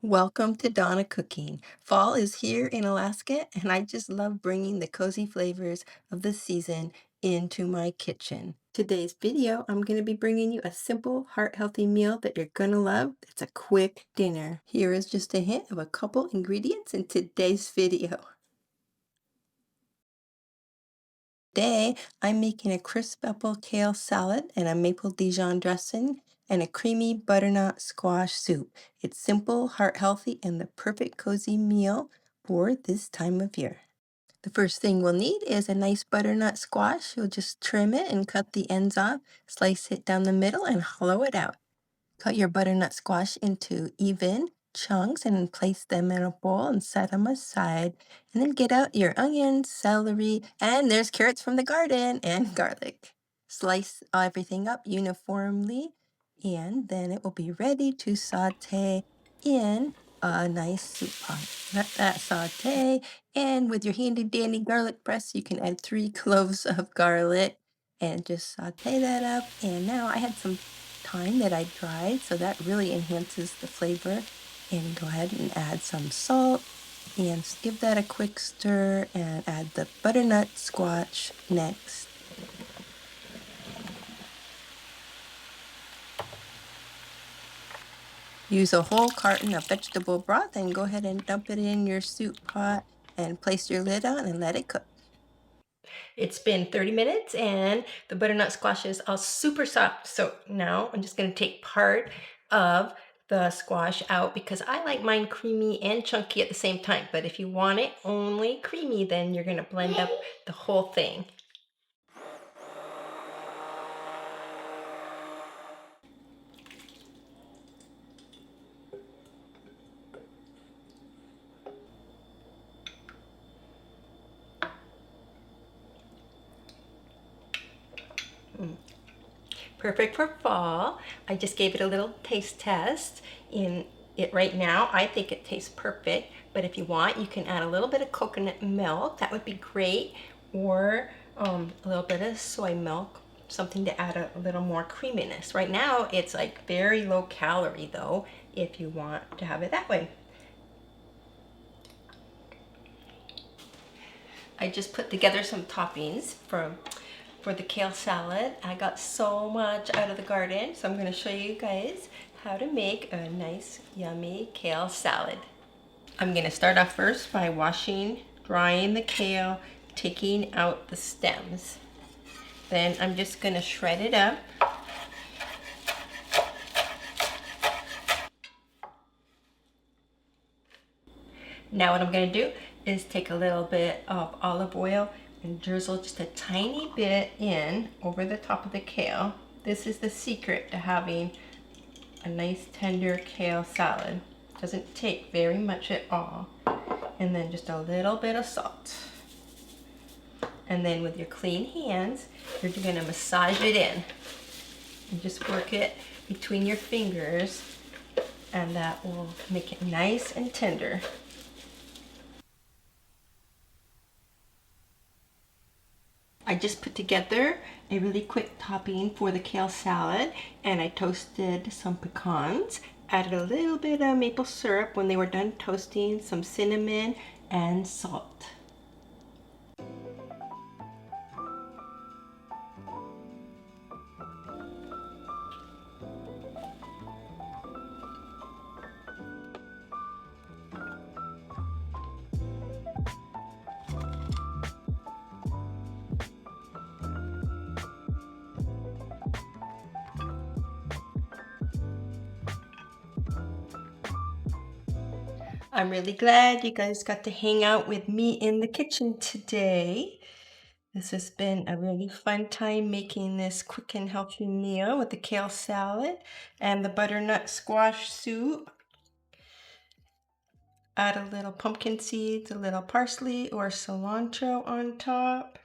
Welcome to Donna Cooking. Fall is here in Alaska, and I just love bringing the cozy flavors of the season into my kitchen. Today's video, I'm going to be bringing you a simple, heart-healthy meal that you're going to love. It's a quick dinner. Here is just a hint of a couple ingredients in today's video. Today, I'm making a crisp apple kale salad and a maple Dijon dressing and a creamy butternut squash soup. It's simple, heart healthy, and the perfect cozy meal for this time of year. The first thing we'll need is a nice butternut squash. You'll just trim it and cut the ends off, slice it down the middle, and hollow it out. Cut your butternut squash into even chunks and place them in a bowl and set them aside. And then get out your onions, celery, and there's carrots from the garden and garlic. Slice everything up uniformly, and then it will be ready to saute in a nice soup pot. Let that saute, and with your handy dandy garlic press, you can add 3 cloves of garlic and just saute that up. And now I had some thyme that I dried, so that really enhances the flavor. And go ahead and add some salt and give that a quick stir and add the butternut squash next. Use a whole carton of vegetable broth and go ahead and dump it in your soup pot and place your lid on and let it cook. It's been 30 minutes and the butternut squashes are super soft. So now I'm just going to take part of the squash out because I like mine creamy and chunky at the same time. But if you want it only creamy, then you're going to blend up the whole thing. Perfect for fall. I just gave it a little taste test in it right now. I think it tastes perfect, but if you want, you can add a little bit of coconut milk. That would be great, or a little bit of soy milk, something to add a little more creaminess. Right now, it's like very low calorie though, if you want to have it that way. I just put together some toppings for the kale salad. I got so much out of the garden, so I'm going to show you guys how to make a nice, yummy kale salad. I'm going to start off first by drying the kale, taking out the stems. Then I'm just going to shred it up. Now what I'm going to do is take a little bit of olive oil and drizzle just a tiny bit in over the top of the kale. This is the secret to having a nice tender kale salad. Doesn't take very much at all. And then just a little bit of salt. And then with your clean hands, you're going to massage it in. And just work it between your fingers, and that will make it nice and tender. I just put together a really quick topping for the kale salad, and I toasted some pecans, added a little bit of maple syrup when they were done toasting, some cinnamon, and salt. I'm really glad you guys got to hang out with me in the kitchen today. This has been a really fun time making this quick and healthy meal with the kale salad and the butternut squash soup. Add a little pumpkin seeds, a little parsley or cilantro on top.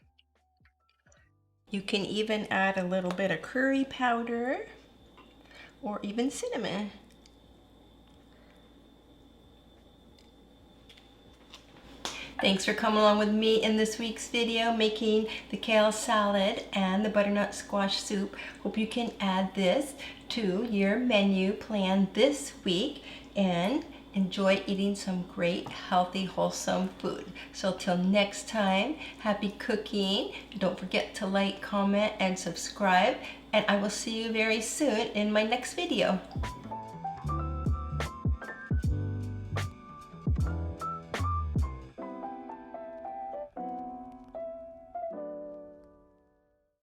You can even add a little bit of curry powder or even cinnamon. Thanks for coming along with me in this week's video making the kale salad and the butternut squash soup. Hope you can add this to your menu plan this week and enjoy eating some great, healthy, wholesome food. So till next time, happy cooking. Don't forget to like, comment, and subscribe. And I will see you very soon in my next video.